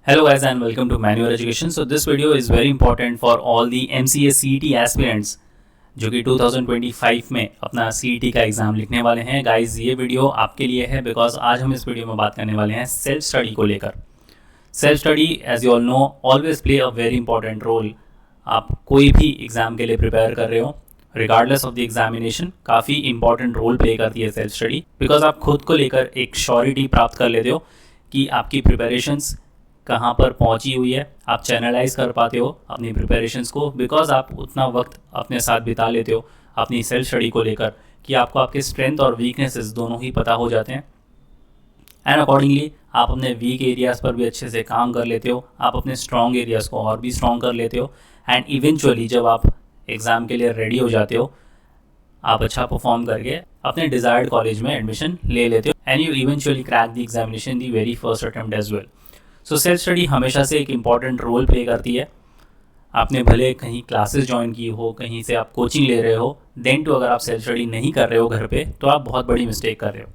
Hello guys and welcome to Manual Education. So this video is very important for all the MCA CET aspirants जो कि 2025 में अपना CET का exam लिखने वाले हैं. गाइस ये वीडियो आपके लिए है बिकॉज आज हम इस वीडियो में बात करने वाले हैं सेल्फ स्टडी को लेकर. Self study as you all know always play a very important role. आप कोई भी एग्ज़ाम के लिए प्रिपेयर कर रहे हो रिगार्डलेस ऑफ द एग्जामिनेशन, काफ़ी इंपॉर्टेंट रोल प्ले करती है सेल्फ स्टडी बिकॉज आप खुद को लेकर एक श्योरिटी प्राप्त कर लेते हो कि आपकी प्रिपरेशंस कहाँ पर पहुँची हुई है. आप चैनलाइज कर पाते हो अपनी प्रिपरेशंस को बिकॉज आप उतना वक्त अपने साथ बिता लेते हो अपनी सेल्फ स्टडी को लेकर कि आपको आपके स्ट्रेंथ और वीकनेसेस दोनों ही पता हो जाते हैं. एंड अकॉर्डिंगली आप अपने वीक एरियाज़ पर भी अच्छे से काम कर लेते हो, आप अपने स्ट्रॉन्ग एरियाज़ को और भी स्ट्रॉन्ग कर लेते हो. एंड इवेंचुअली जब आप एग्ज़ाम के लिए रेडी हो जाते हो, आप अच्छा परफॉर्म करके अपने डिज़ायर्ड कॉलेज में एडमिशन ले लेते हो and you eventually crack the examination the very first attempt as well. So self study हमेशा से एक इम्पॉर्टेंट रोल प्ले करती है. आपने भले कहीं क्लासेस ज्वाइन की हो, कहीं से आप कोचिंग ले रहे हो, देन टू अगर आप सेल्फ स्टडी नहीं कर रहे हो घर पे तो आप बहुत बड़ी मिस्टेक कर रहे हो.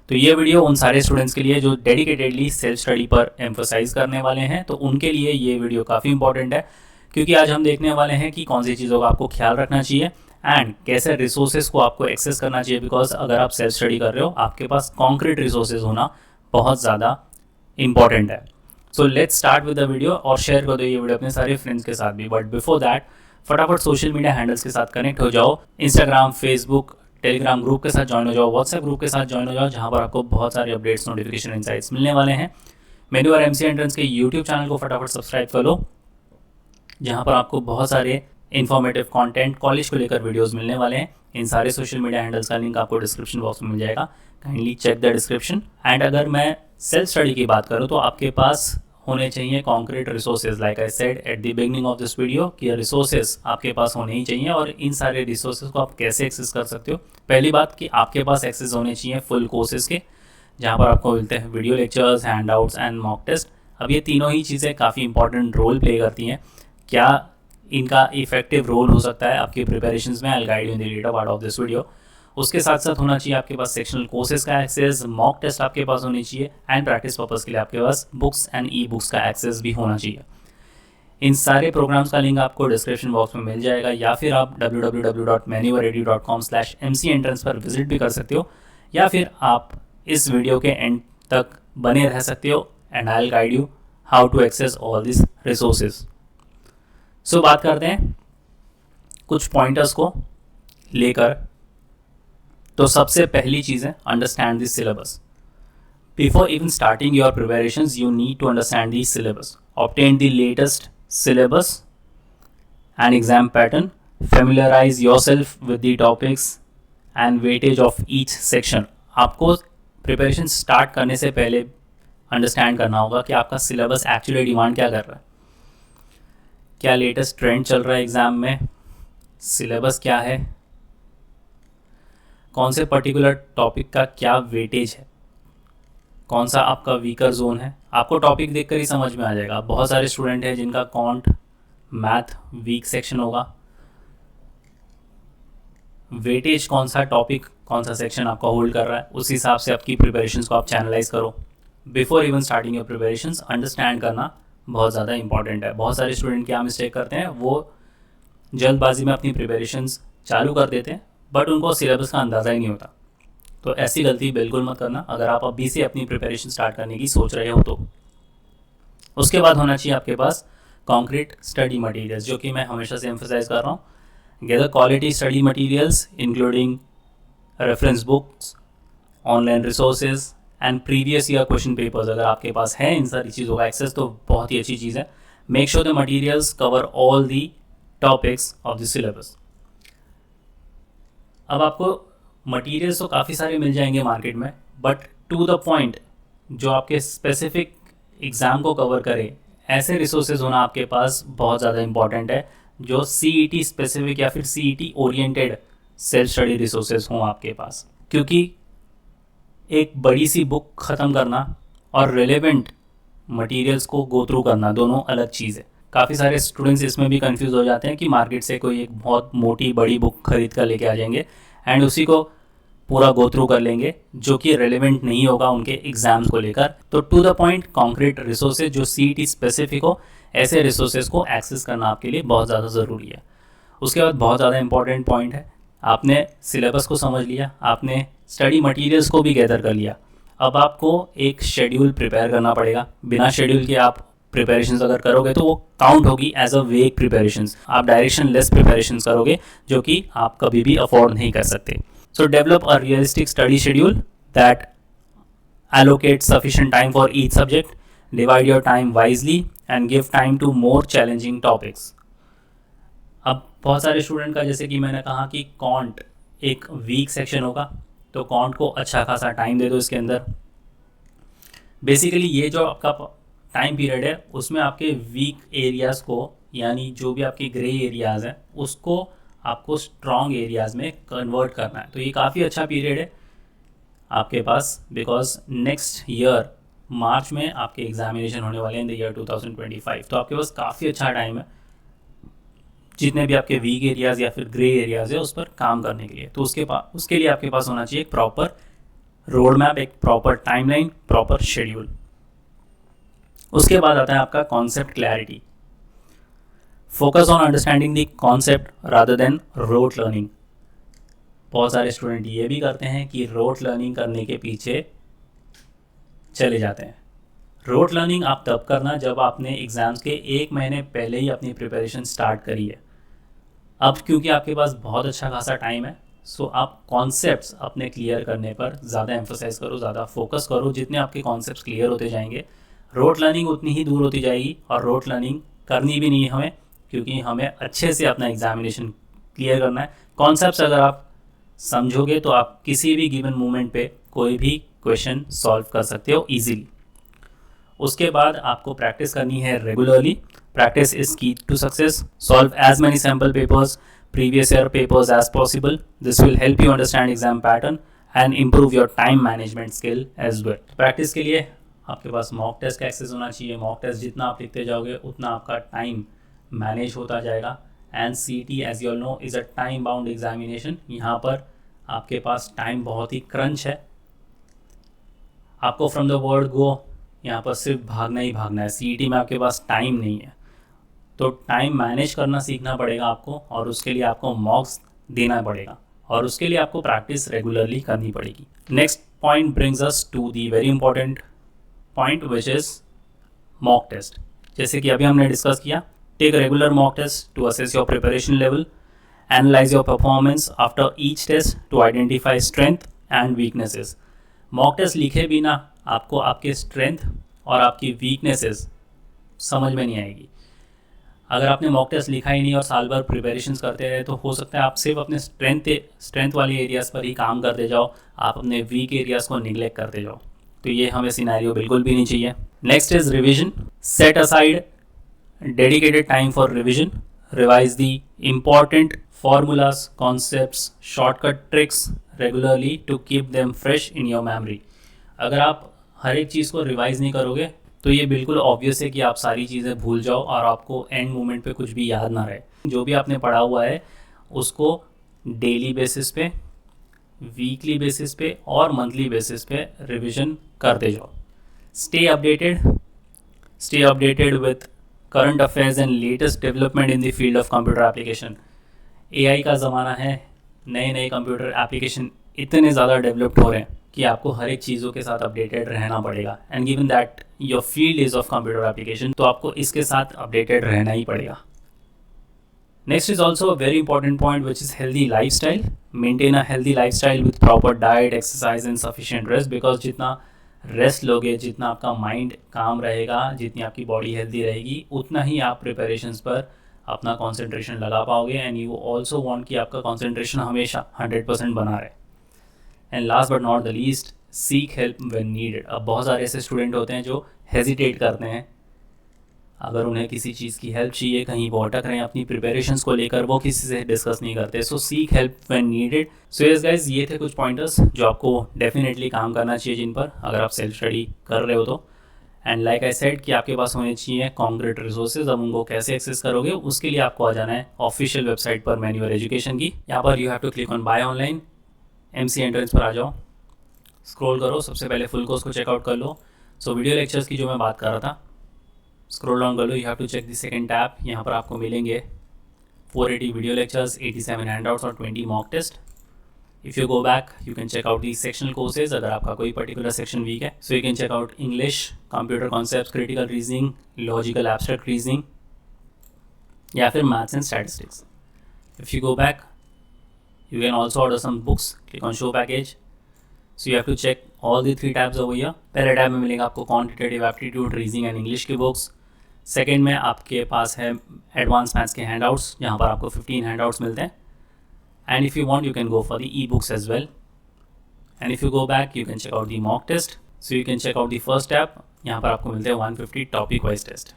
तो ये वीडियो उन सारे स्टूडेंट्स के लिए जो डेडिकेटेडली सेल्फ स्टडी पर एम्फोसाइज करने वाले हैं, तो उनके लिए ये वीडियो काफ़ी इंपॉर्टेंट है क्योंकि आज हम देखने वाले हैं कि कौन सी चीज़ों का आपको ख्याल रखना चाहिए एंड कैसे रिसोर्सेज को आपको एक्सेस करना चाहिए. बिकॉज अगर आप सेल्फ स्टडी कर रहे हो आपके पास कॉन्क्रीट रिसोर्सेज होना बहुत ज़्यादा इंपॉर्टेंट है. So let's start with the video और शेयर कर दो ये वीडियो अपने सारे फ्रेंड्स के साथ भी. बट बिफोर दैट फटाफट सोशल मीडिया हैंडल्स के साथ कनेक्ट हो जाओ. इंस्टाग्राम, फेसबुक, टेलीग्राम ग्रुप के साथ ज्वाइन हो जाओ, व्हाट्सएप ग्रुप के साथ ज्वाइन हो जाओ जहाँ पर आपको बहुत सारे अपडेट्स, नोटिफिकेशन, इंसाइट्स मिलने वाले हैं. मेन्यू और एमसी एंट्रेंस के यूट्यूब चैनल को फटाफट सब्सक्राइब कर लो जहाँ पर आपको बहुत सारे इन्फॉर्मेटिव कंटेंट कॉलेज को लेकर वीडियोस मिलने वाले हैं. इन सारे सोशल मीडिया हैंडल्स का लिंक आपको डिस्क्रिप्शन बॉक्स में मिल जाएगा. Kindly check the description. And अगर मैं सेल्फ स्टडी की बात करूँ तो आपके पास होने चाहिए concrete resources. Like I said at the beginning of this video कि ये रिसोर्सेज आपके पास होने ही चाहिए. और इन सारे रिसोर्सेज को आप कैसे एक्सेस कर सकते हो? पहली बात कि आपके पास एक्सेस होने चाहिए फुल कोर्सेज के जहाँ पर आपको मिलते हैं video lectures, handouts and mock test. अब ये तीनों ही चीज़ें काफ़ी इंपॉर्टेंट रोल प्ले करती हैं. क्या इनका इफेक्टिव रोल हो सकता है आपकी प्रिपरेशंस में? I will guide you in the latter part of this video. उसके साथ साथ होना चाहिए आपके पास सेक्शनल कोर्सेज का एक्सेस, मॉक टेस्ट आपके पास होनी चाहिए एंड प्रैक्टिस पर्पस के लिए आपके पास बुक्स एंड ई बुक्स का एक्सेस भी होना चाहिए. इन सारे प्रोग्राम्स का लिंक आपको डिस्क्रिप्शन बॉक्स में मिल जाएगा या फिर आप www.manualready.com/mcentrance पर विजिट भी कर सकते हो या फिर आप इस वीडियो के एंड तक बने रह सकते हो and I will guide you how to access all this resources. So बात करते हैं कुछ पॉइंटर्स को लेकर. तो सबसे पहली चीज़ है understand this syllabus. Before even starting your preparations you need to understand this syllabus. Obtain the latest syllabus and exam pattern, familiarize yourself with the topics and weightage of each section. आपको preparation start करने से पहले understand करना होगा कि आपका syllabus actually demand क्या कर रहा है, क्या लेटेस्ट ट्रेंड चल रहा है एग्ज़ाम में, सिलेबस क्या है, कौन से पर्टिकुलर टॉपिक का क्या वेटेज है, कौन सा आपका वीकर जोन है. आपको टॉपिक देखकर ही समझ में आ जाएगा. बहुत सारे स्टूडेंट हैं जिनका कॉन्ट, मैथ वीक सेक्शन होगा. वेटेज कौन सा टॉपिक, कौन सा सेक्शन आपका होल्ड कर रहा है, उस हिसाब से आपकी प्रिपरेशंस को आप चैनलाइज करो. Before even starting your preparations understand करना बहुत ज़्यादा इंपॉर्टेंट है. बहुत सारे स्टूडेंट क्या मिस्टेक करते हैं, वो जल्दबाजी में अपनी प्रिपरेशंस चालू कर देते हैं बट उनको सिलेबस का अंदाज़ा ही नहीं होता. तो ऐसी गलती बिल्कुल मत करना अगर आप अभी से अपनी प्रिपरेशन स्टार्ट करने की सोच रहे हो तो. उसके बाद होना चाहिए आपके पास कॉन्क्रीट स्टडी मटेरियल्स, जो कि मैं हमेशा से एम्फोसाइज कर रहा हूँ. Gather quality study materials including reference books, online resources and previous year question papers. अगर आपके पास है इन सारी चीज़ों का एक्सेस तो बहुत ही अच्छी चीज़ है. Make sure the materials cover all the topics of the syllabus. अब आपको मटेरियल्स तो काफ़ी सारे मिल जाएंगे मार्केट में बट टू द पॉइंट जो आपके स्पेसिफिक एग्ज़ाम को कवर करे ऐसे रिसोर्सेज होना आपके पास बहुत ज़्यादा इंपॉर्टेंट है जो CET स्पेसिफिक या फिर CET oriented self study resources हों आपके पास. क्योंकि एक बड़ी सी बुक ख़त्म करना और रिलेवेंट मटेरियल्स को गो थ्रू करना दोनों अलग चीज़ है. काफ़ी सारे स्टूडेंट्स इसमें भी कंफ्यूज हो जाते हैं कि मार्केट से कोई एक बहुत मोटी बड़ी बुक खरीद कर लेके आ जाएंगे एंड उसी को पूरा गो थ्रू कर लेंगे जो कि रेलेवेंट नहीं होगा उनके एग्जाम्स को लेकर। तो to the point concrete resources जो CET स्पेसिफिक हो, ऐसे रिसोर्सेज को एक्सेस करना आपके लिए बहुत ज़्यादा ज़रूरी है। उसके बाद बहुत ज़्यादा इंपॉर्टेंट पॉइंट है, आपने सिलेबस को समझ लिया, आपने स्टडी मटेरियल्स को भी गैदर कर लिया, अब आपको एक शेड्यूल प्रिपेयर करना पड़ेगा। बिना शेड्यूल के आप प्रिपरेशंस अगर करोगे तो वो काउंट होगी एज अ वेक प्रिपरेशंस, आप डायरेक्शन लेस प्रिपरेशंस करोगे जो कि आप कभी भी अफोर्ड नहीं कर सकते। सो develop a realistic study schedule that allocate sufficient time for each subject, divide your time wisely and give time to more challenging topics। अब बहुत सारे स्टूडेंट का, जैसे कि मैंने कहा कि कॉन्ट एक वीक सेक्शन होगा, तो कॉन्ट को अच्छा खासा टाइम दे दो इसके अंदर। बेसिकली ये जो आपका टाइम पीरियड है उसमें आपके वीक एरियाज़ को, यानी जो भी आपके ग्रे एरियाज़ हैं उसको आपको स्ट्रॉन्ग एरियाज़ में कन्वर्ट करना है। तो ये काफ़ी अच्छा पीरियड है आपके पास, बिकॉज नेक्स्ट ईयर मार्च में आपके एग्जामिनेशन होने वाले हैं इन द ईयर 2025। तो आपके पास काफ़ी अच्छा टाइम है जितने भी आपके वीक एरियाज़ या फिर ग्रे एरियाज़ है उस पर काम करने के लिए। तो उसके लिए आपके पास होना चाहिए एक प्रॉपर रोड मैप, एक प्रॉपर टाइमलाइन, प्रॉपर शेड्यूल। उसके बाद आता है आपका concept clarity. Focus on understanding the concept rather than rote learning. बहुत सारे स्टूडेंट ये भी करते हैं कि रोट लर्निंग करने के पीछे चले जाते हैं। रोट लर्निंग आप तब करना जब आपने एग्ज़ाम्स के 1 महीने पहले ही अपनी प्रिपरेशन स्टार्ट करी है। अब क्योंकि आपके पास बहुत अच्छा खासा टाइम है, सो आप कॉन्सेप्ट्स अपने क्लियर करने पर ज़्यादा एम्फोसाइज करो, ज़्यादा फोकस करो। जितने आपके कॉन्सेप्ट्स क्लियर होते जाएंगे, रोट लर्निंग उतनी ही दूर होती जाएगी। और रोट लर्निंग करनी भी नहीं है हमें, क्योंकि हमें अच्छे से अपना एग्जामिनेशन क्लियर करना है। कॉन्सेप्ट्स अगर आप समझोगे तो आप किसी भी गिवन मोमेंट पे कोई भी क्वेश्चन सॉल्व कर सकते हो ईजीली। उसके बाद आपको प्रैक्टिस करनी है regularly. Practice is key to success. Solve as many sample papers, previous year papers as possible. This will help you understand exam pattern and improve your time management skill as well. Practice के लिए आपके पास mock test का access होना चाहिए। Mock test जितना आप लिखते जाओगे उतना आपका टाइम मैनेज होता जाएगा। And CET as you know is a time bound examination. यहाँ पर आपके पास टाइम बहुत ही क्रंच है। आपको फ्रॉम द वर्ड गो यहाँ पर सिर्फ भागना ही भागना है। CET में आपके पास टाइम नहीं है, तो टाइम मैनेज करना सीखना पड़ेगा आपको, और उसके लिए आपको मॉक्स देना पड़ेगा, और उसके लिए आपको प्रैक्टिस रेगुलरली करनी पड़ेगी। Next point brings us to the very important point which is mock test. जैसे कि अभी हमने डिस्कस किया, take regular mock test to assess your preparation level, analyse your performance after each test to identify strength and weaknesses. Mock test लिखे बिना आपको आपके strength और आपकी वीकनेसेस समझ में नहीं आएगी। अगर आपने मॉक टेस्ट लिखा ही नहीं और साल भर प्रिपरेशंस करते रहे तो हो सकता है आप सिर्फ अपने स्ट्रेंथ वाले एरियाज़ पर ही काम करते जाओ, आप अपने वीक एरियाज़ को निगलेक्ट करते जाओ। तो ये हमें सिनेरियो बिल्कुल भी नहीं चाहिए। Next is revision. Set aside dedicated time for revision. Revise the important formulas, concepts, shortcut tricks regularly to keep them fresh in your memory। अगर आप हर एक चीज़ को रिवाइज नहीं करोगे तो ये बिल्कुल ऑब्वियस है कि आप सारी चीज़ें भूल जाओ और आपको एंड मोमेंट पे कुछ भी याद ना रहे। जो भी आपने पढ़ा हुआ है उसको डेली बेसिस पे, वीकली बेसिस पे और मंथली बेसिस पे रिविजन करते जाओ। Stay updated with current affairs and latest development in the field of computer application. AI का ज़माना है, नए नए कंप्यूटर एप्लीकेशन इतने ज़्यादा डेवलप्ड हो रहे हैं कि आपको हर एक चीज़ों के साथ अपडेटेड रहना पड़ेगा। And given that your field is of computer application, तो आपको इसके साथ अपडेटेड रहना ही पड़ेगा। Next is also a very important point which is healthy life style. Maintain a healthy life style with proper diet, exercise and sufficient rest. Because जितना rest लोगे, जितना आपका माइंड काम रहेगा, जितनी आपकी बॉडी हेल्दी रहेगी, उतना ही आप प्रिपरेशंस पर अपना कंसंट्रेशन लगा पाओगे। एंड यू ऑल्सो वांट कि आपका कंसंट्रेशन हमेशा 100% बना रहे। And last but not the least, seek help when needed. अब बहुत सारे ऐसे स्टूडेंट होते हैं जो हेजिटेट करते हैं, अगर उन्हें किसी चीज़ की हेल्प चाहिए, कहीं वो अटक रहे हैं अपनी प्रिपरेशंस को लेकर, वो किसी से डिस्कस नहीं करते। So seek help when needed. So yes guys, ये थे कुछ पॉइंटर्स जो आपको डेफिनेटली काम करना चाहिए, जिन पर अगर आप सेल्फ स्टडी कर रहे हो तो। एंड लाइक आई सेड कि आपके पास होने चाहिए कॉन्क्रीट रिसोर्सेज। अब उनको कैसे एक्सेस करोगे, उसके लिए आपको आ जाना है ऑफिशियल वेबसाइट पर मैन्युअर एजुकेशन की। यहाँ पर you have to click on buy online MC entrance पर आ जाओ, स्क्रॉल करो, सबसे पहले फुल कोर्स को चेकआउट कर लो। सो वीडियो लेक्चर्स की जो मैं बात कर रहा था, स्क्रॉल डाउन कर लो, you have to check the second tab. यहाँ पर आपको मिलेंगे 480 वीडियो लेक्चर्स, 87 हैंडआउट्स और 20 mock test. If you go back you can check out the sectional courses, अगर आपका कोई पर्टिकुलर सेक्शन वीक है। So you can check out English, computer concepts, critical reasoning, logical abstract reasoning या फिर maths and statistics. If you go back you can also order some books, click on show package. So you have to check all the 3 tabs over here. पहले tab में मिलेगा आपको quantitative aptitude, reasoning and English की books. Second में आपके पास है advance maths के handouts, जहाँ पर आपको 15 हैंडआउट्स मिलते हैं। And if you want you can go for the e books as well. And if you go back you can check out the mock test. So you can check out the first tab, यहाँ पर आपको मिलते हैं 150 topic wise test.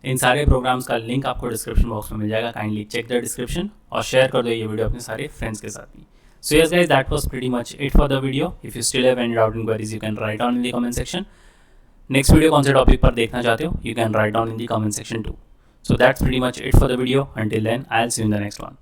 इन सारे programmes का link आपको description box में मिल जाएगा, काइंडली चेक द डिस्क्रिप्शन और शेयर कर दो ये वीडियो अपने सारे फ्रेंड्स के साथ भी। So yes guys, that was pretty much it for the video. If you still have any doubt in queries you can write down in the comment section. Next video कौन से topic पर देखना चाहते हो, you can write down in the comment section too. So that's pretty much it for the video. Until then I will see you in the next one.